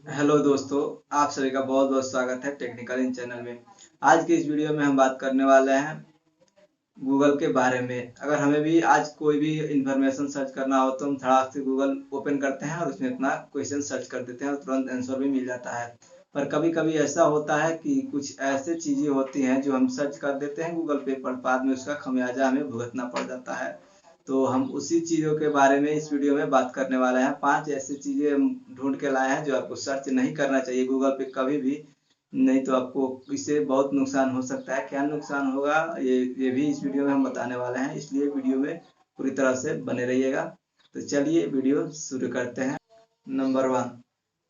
Hello दोस्तों, आप सभी का बहुत बहुत स्वागत है टेक्निकल इन चैनल में। आज की इस वीडियो में हम बात करने वाले हैं गूगल के बारे में। अगर हमें भी आज कोई भी इंफॉर्मेशन सर्च करना हो तो हम धड़ाक से गूगल ओपन करते हैं और उसमें अपना क्वेश्चन सर्च कर देते हैं और तुरंत आंसर भी मिल जाता है। पर कभी कभी ऐसा होता है कि कुछ ऐसे चीज़ें होती हैं जो हम सर्च कर देते हैं गूगल पे, पर बाद में उसका खमियाजा हमें भुगतना पड़ जाता है। तो हम उसी चीज़ों के बारे में इस वीडियो में बात करने वाले हैं। 5 ऐसी चीज़ें हम ढूंढ के लाए हैं जो आपको सर्च नहीं करना चाहिए गूगल पे कभी भी, नहीं तो आपको इससे बहुत नुकसान हो सकता है। क्या नुकसान होगा ये भी इस वीडियो में हम बताने वाले हैं, इसलिए वीडियो में पूरी तरह से बने रहिएगा। तो चलिए वीडियो शुरू करते हैं। नंबर 1,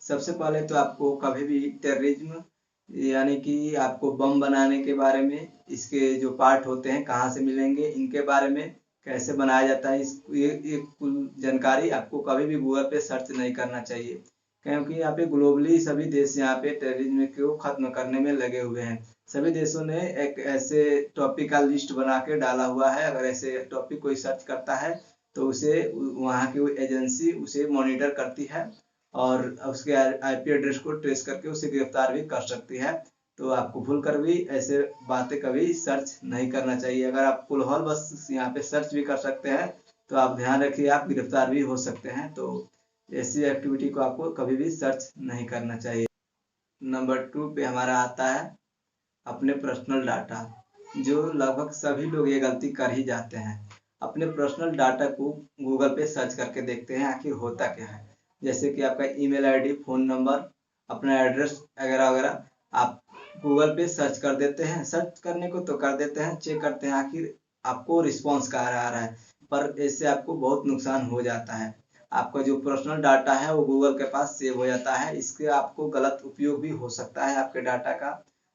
सबसे पहले तो आपको कभी भी टेररिज्म यानी कि आपको बम बनाने के बारे में, इसके जो पार्ट होते हैं कहाँ से मिलेंगे, इनके बारे में, कैसे बनाया जाता है, ये कुल जानकारी आपको कभी भी गूगल पे सर्च नहीं करना चाहिए। क्योंकि यहाँ पे ग्लोबली सभी देश यहाँ पे टेररिज्म को खत्म करने में लगे हुए हैं। सभी देशों ने एक ऐसे टॉपिक का लिस्ट बना के डाला हुआ है। अगर ऐसे टॉपिक कोई सर्च करता है तो उसे वहाँ की एजेंसी उसे मॉनिटर करती है और उसके आईपी एड्रेस को ट्रेस करके उसे गिरफ्तार भी कर सकती है। तो आपको भूल कर भी ऐसे बातें कभी सर्च नहीं करना चाहिए। अगर आप कुलहल बस यहाँ पे सर्च भी कर सकते हैं तो आप ध्यान रखिए, आप गिरफ्तार भी हो सकते हैं। तो ऐसी एक्टिविटी को आपको कभी भी सर्च नहीं करना चाहिए। नंबर 2 पे हमारा आता है अपने पर्सनल डाटा। जो लगभग सभी लोग ये गलती कर ही जाते हैं, अपने पर्सनल डाटा को गूगल पे सर्च करके देखते हैं आखिर होता क्या है। जैसे कि आपका ईमेल आईडी, फ़ोन नंबर, अपना एड्रेस वगैरह वगैरह आप गूगल पे सर्च कर देते हैं। सर्च करने को तो कर देते हैं, चेक करते हैं आखिर आपको रिस्पॉन्स कहाँ आ रहा है। पर इससे आपको बहुत नुकसान हो जाता है। आपका जो पर्सनल डाटा है वो गूगल के पास सेव हो जाता है। इसके आपको गलत उपयोग भी हो सकता है आपके डाटा का।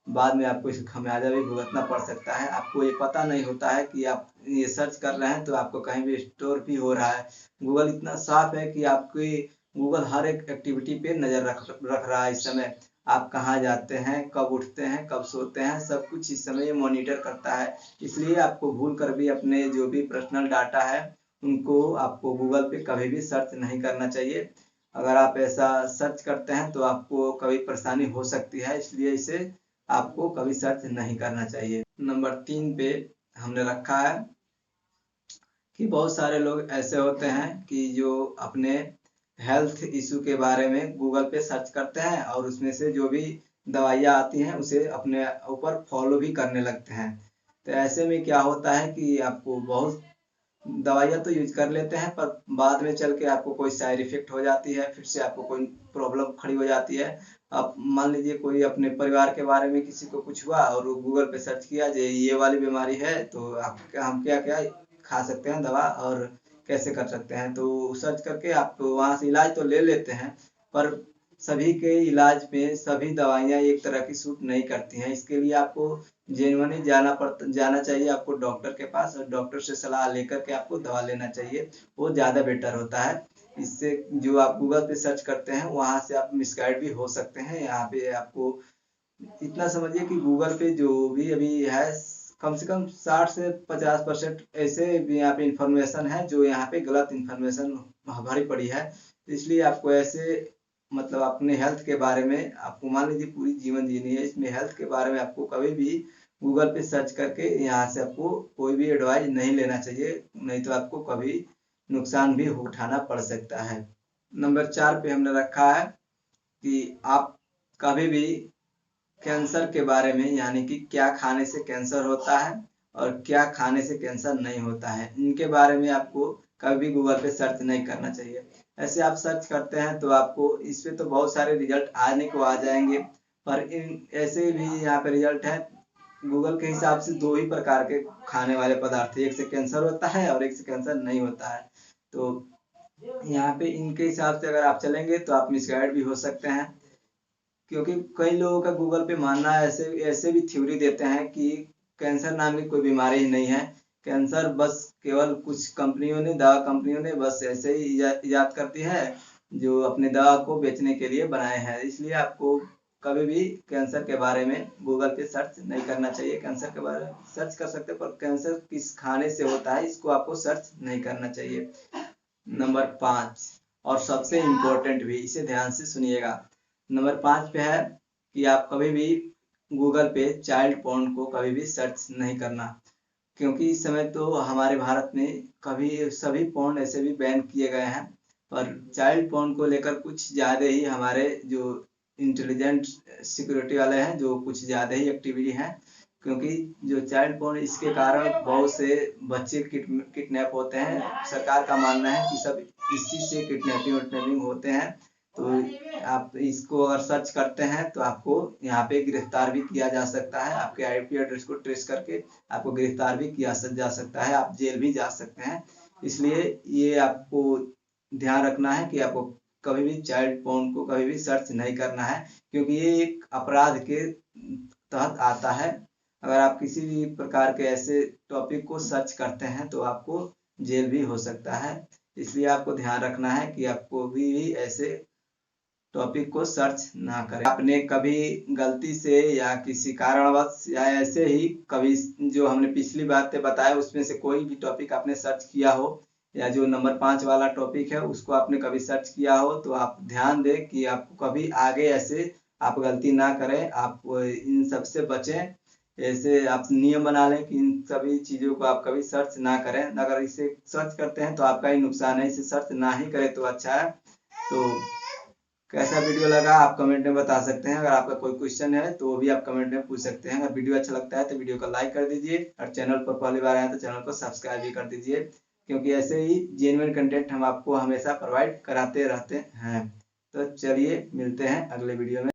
बाद में आपको इसका खमियाजा भी भुगतना पड़ सकता है। आपको ये पता नहीं होता है कि आप ये सर्च कर रहे हैं तो आपको कहीं भी स्टोर भी हो रहा है। गूगल इतना साफ है कि आपकी गूगल हर एक एक्टिविटी पे नज़र रख रहा है। इस समय आप कहाँ जाते हैं, कब उठते हैं, कब सोते हैं, सब कुछ इस समय ये मॉनिटर करता है। इसलिए आपको भूल कर भी अपने जो भी पर्सनल डाटा है उनको आपको गूगल पे कभी भी सर्च नहीं करना चाहिए। अगर आप ऐसा सर्च करते हैं तो आपको कभी परेशानी हो सकती है, इसलिए इसे आपको कभी सर्च नहीं करना चाहिए। नंबर 3 पे हमने रखा है कि बहुत सारे लोग ऐसे होते हैं कि जो अपने हेल्थ इशू के बारे में गूगल पे सर्च करते हैं और उसमें से जो भी दवाइयाँ आती हैं उसे अपने ऊपर फॉलो भी करने लगते हैं। तो ऐसे में क्या होता है कि आपको बहुत दवाइयाँ तो यूज कर लेते हैं पर बाद में चल के आपको कोई साइड इफेक्ट हो जाती है, फिर से आपको कोई प्रॉब्लम खड़ी हो जाती है। आप मान लीजिए कोई अपने परिवार के बारे में किसी को कुछ हुआ और वो गूगल पे सर्च किया ये वाली बीमारी है तो आप हम क्या क्या खा सकते हैं दवा और कैसे कर सकते हैं। तो सर्च करके आप वहाँ से इलाज तो ले लेते हैं, पर सभी के इलाज में सभी दवाइयाँ एक तरह की सूट नहीं करती हैं। इसके लिए आपको जेन्युइनली जाना चाहिए आपको डॉक्टर के पास और डॉक्टर से सलाह लेकर के आपको दवा लेना चाहिए। वो ज़्यादा बेटर होता है। इससे जो आप गूगल पे सर्च करते हैं वहाँ से आप मिसगाइड भी हो सकते हैं। यहाँ पे आपको इतना समझिए कि गूगल पे जो भी अभी है कम से कम 60 से 50% ऐसे भी यहाँ पे इंफॉर्मेशन है जो यहाँ पे गलत इंफॉर्मेशन भरी पड़ी है। इसलिए आपको ऐसे मतलब अपने हेल्थ के बारे में आपको मान लीजिए पूरी जीवन जीनी है, इसमें हेल्थ के बारे में आपको कभी भी गूगल पे सर्च करके यहाँ से आपको कोई भी एडवाइस नहीं लेना चाहिए, नहीं तो आपको कभी नुकसान भी उठाना पड़ सकता है। नंबर 4 पे हमने रखा है कि आप कभी भी कैंसर के बारे में यानी कि क्या खाने से कैंसर होता है और क्या खाने से कैंसर नहीं होता है, इनके बारे में आपको कभी गूगल पे सर्च नहीं करना चाहिए। ऐसे आप सर्च करते हैं तो आपको इस पे तो बहुत सारे रिजल्ट आने को आ जाएंगे, पर इन ऐसे भी यहाँ पे रिजल्ट है गूगल के हिसाब से दो ही प्रकार के खाने वाले पदार्थ है, एक से कैंसर होता है और एक से कैंसर नहीं होता है। तो यहाँ पे इनके हिसाब से अगर आप चलेंगे तो आप मिसगाइड भी हो सकते हैं। क्योंकि कई लोगों का गूगल पे मानना है, ऐसे ऐसे भी थ्योरी देते हैं कि कैंसर नाम की कोई बीमारी ही नहीं है। कैंसर बस केवल कुछ कंपनियों ने, दवा कंपनियों ने बस ऐसे ही इजाद कर दी है जो अपने दवा को बेचने के लिए बनाए हैं। इसलिए आपको कभी भी कैंसर के बारे में गूगल पे सर्च नहीं करना चाहिए। कैंसर के बारे में सर्च कर सकते हैं पर कैंसर किस खाने से होता है इसको आपको सर्च नहीं करना चाहिए। नंबर 5 और सबसे इम्पोर्टेंट भी, इसे ध्यान से सुनिएगा। नंबर 5 पे है कि आप कभी भी गूगल पे चाइल्ड पोर्न को कभी भी सर्च नहीं करना, क्योंकि इस समय तो हमारे भारत में कभी सभी पोर्न ऐसे भी बैन किए गए हैं, पर चाइल्ड पोर्न को लेकर कुछ ज़्यादा ही हमारे जो इंटेलिजेंट सिक्योरिटी वाले हैं जो कुछ ज़्यादा ही एक्टिविटी हैं, क्योंकि जो चाइल्ड पोर्न इसके कारण बहुत से बच्चे किडनैप होते हैं। सरकार का मानना है कि सब इसी से किडनैपिंग होते हैं। तो आप इसको अगर सर्च करते हैं तो आपको यहाँ पे गिरफ्तार भी किया जा सकता है, आपके आईपी एड्रेस को ट्रेस करके आपको गिरफ्तार भी किया जा सकता है, आप जेल भी जा सकते हैं। इसलिए ये आपको ध्यान रखना है कि आपको कभी भी चाइल्ड पोर्न को कभी भी सर्च नहीं करना है, क्योंकि ये एक अपराध के तहत आता है। अगर आप किसी भी प्रकार के ऐसे टॉपिक को सर्च करते हैं तो आपको जेल भी हो सकता है। इसलिए आपको ध्यान रखना है कि आपको भी ऐसे टॉपिक को सर्च ना करें। आपने कभी गलती से या किसी कारणवश या ऐसे ही कभी जो हमने पिछली बातें बताया उसमें से कोई भी टॉपिक आपने सर्च किया हो, या जो नंबर 5 वाला टॉपिक है उसको आपने कभी सर्च किया हो, तो आप ध्यान दें कि आपको कभी आगे ऐसे आप गलती ना करें, आप इन सब से बचें। ऐसे आप नियम बना लें कि इन सभी चीज़ों को आप कभी सर्च ना करें। अगर इसे सर्च करते हैं तो आपका ही नुकसान है, इसे सर्च ना ही करें तो अच्छा है। तो कैसा वीडियो लगा आप कमेंट में बता सकते हैं। अगर आपका कोई क्वेश्चन है तो वो भी आप कमेंट में पूछ सकते हैं। अगर वीडियो अच्छा लगता है तो वीडियो को लाइक कर दीजिए, और चैनल पर पहली बार आए तो चैनल को सब्सक्राइब भी कर दीजिए, क्योंकि ऐसे ही जेन्युइन कंटेंट हम आपको हमेशा प्रोवाइड कराते रहते हैं। तो चलिए मिलते हैं अगले वीडियो में।